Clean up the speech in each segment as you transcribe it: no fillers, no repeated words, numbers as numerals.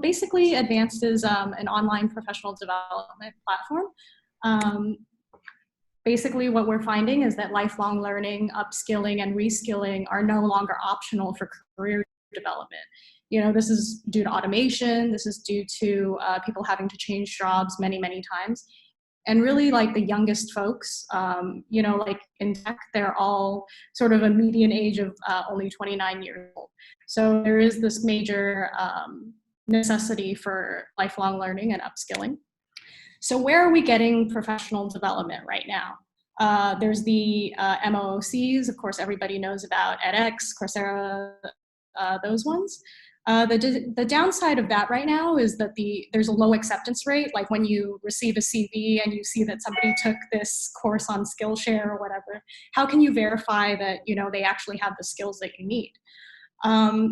basically, Edvanced is an online professional development platform. Basically, what we're finding is that lifelong learning, upskilling, and reskilling are no longer optional for career development. You know, this is due to automation. This is due to people having to change jobs many, many times. And really, like the youngest folks, you know, like in tech, they're all sort of a median age of only 29 years old. So there is this major necessity for lifelong learning and upskilling. So where are we getting professional development right now? There's the MOOCs, of course, everybody knows about edX, Coursera, those ones. The downside of that right now is that there's a low acceptance rate. Like when you receive a CV and you see that somebody took this course on Skillshare or whatever, how can you verify that, you know, they actually have the skills that you need?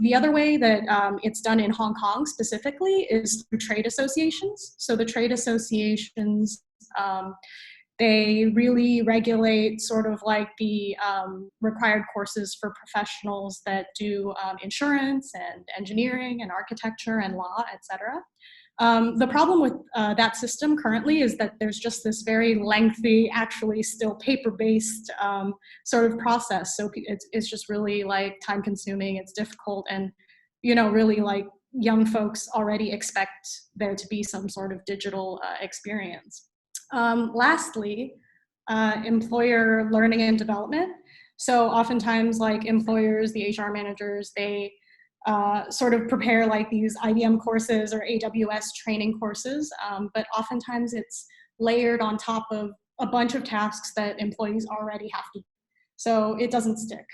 The other way that it's done in Hong Kong specifically is through trade associations. So the trade associations, they really regulate sort of like the required courses for professionals that do insurance and engineering and architecture and law, etc. The problem with that system currently is that there's just this very lengthy, actually still paper-based sort of process. So it's just really like time-consuming, it's difficult, and you know, really like young folks already expect there to be some sort of digital experience. Lastly, employer learning and development. So oftentimes, like employers, the HR managers, they sort of prepare like these IBM courses or AWS training courses, but oftentimes it's layered on top of a bunch of tasks that employees already have to do. So it doesn't stick.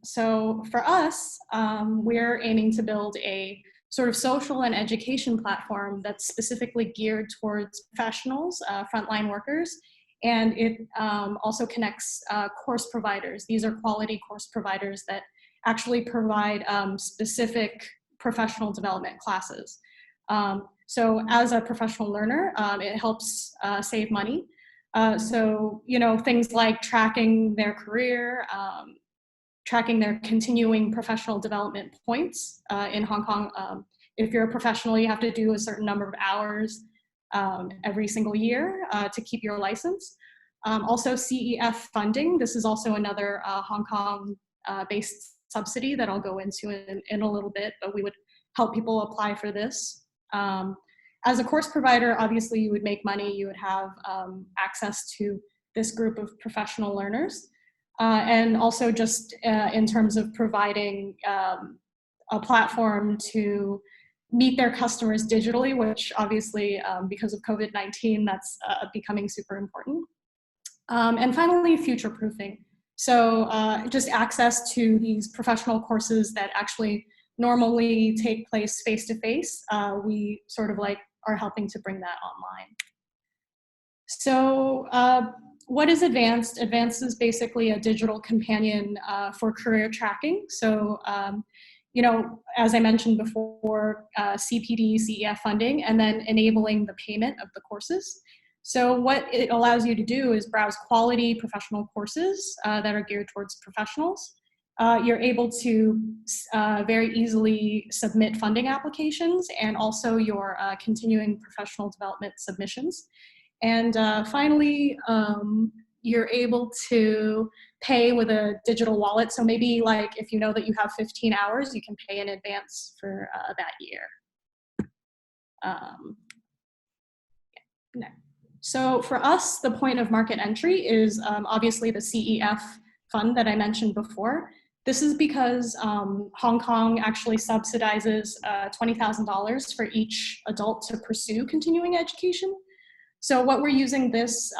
So for us, we're aiming to build a sort of social and education platform that's specifically geared towards professionals, frontline workers, and it also connects course providers. These are quality course providers that actually provide specific professional development classes. So as a professional learner, it helps save money. So, you know, things like tracking their career, tracking their continuing professional development points. In Hong Kong, if you're a professional, you have to do a certain number of hours every single year to keep your license. Also CEF funding. This is also another Hong Kong based subsidy that I'll go into in a little bit, but we would help people apply for this. As a course provider, obviously you would make money, you would have access to this group of professional learners. And also just in terms of providing a platform to meet their customers digitally, which obviously because of COVID-19, that's becoming super important. And finally, future-proofing. So just access to these professional courses that actually normally take place face-to-face. We sort of like are helping to bring that online. So what is Edvanced? Edvanced is basically a digital companion for career tracking. So, you know, as I mentioned before, CPD, CEF funding, and then enabling the payment of the courses. So what it allows you to do is browse quality professional courses that are geared towards professionals. You're able to very easily submit funding applications and also your continuing professional development submissions. And finally, you're able to pay with a digital wallet. So maybe like if you know that you have 15 hours, you can pay in advance for that year. No. So for us, the point of market entry is obviously the CEF fund that I mentioned before. This is because Hong Kong actually subsidizes $20,000 for each adult to pursue continuing education. So what we're using this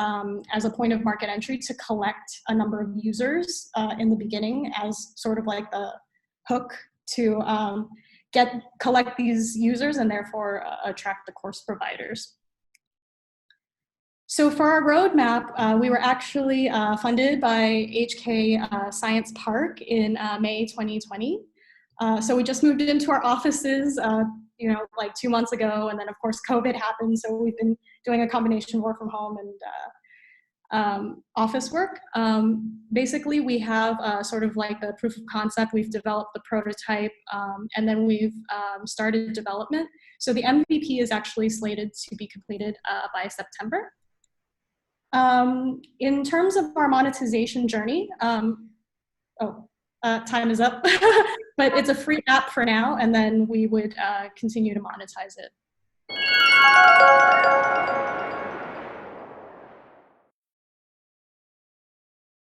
as a point of market entry to collect a number of users in the beginning as sort of like the hook to collect these users and therefore attract the course providers. So for our roadmap, we were actually funded by HK Science Park in May 2020. So we just moved into our offices, you know, like 2 months ago, and then of course COVID happened, so we've been doing a combination of work from home office work. Basically, we have sort of like a proof of concept. We've developed the prototype, and then we've started development. So the MVP is actually slated to be completed by September. In terms of our monetization journey, time is up, but it's a free app for now, and then we would continue to monetize it.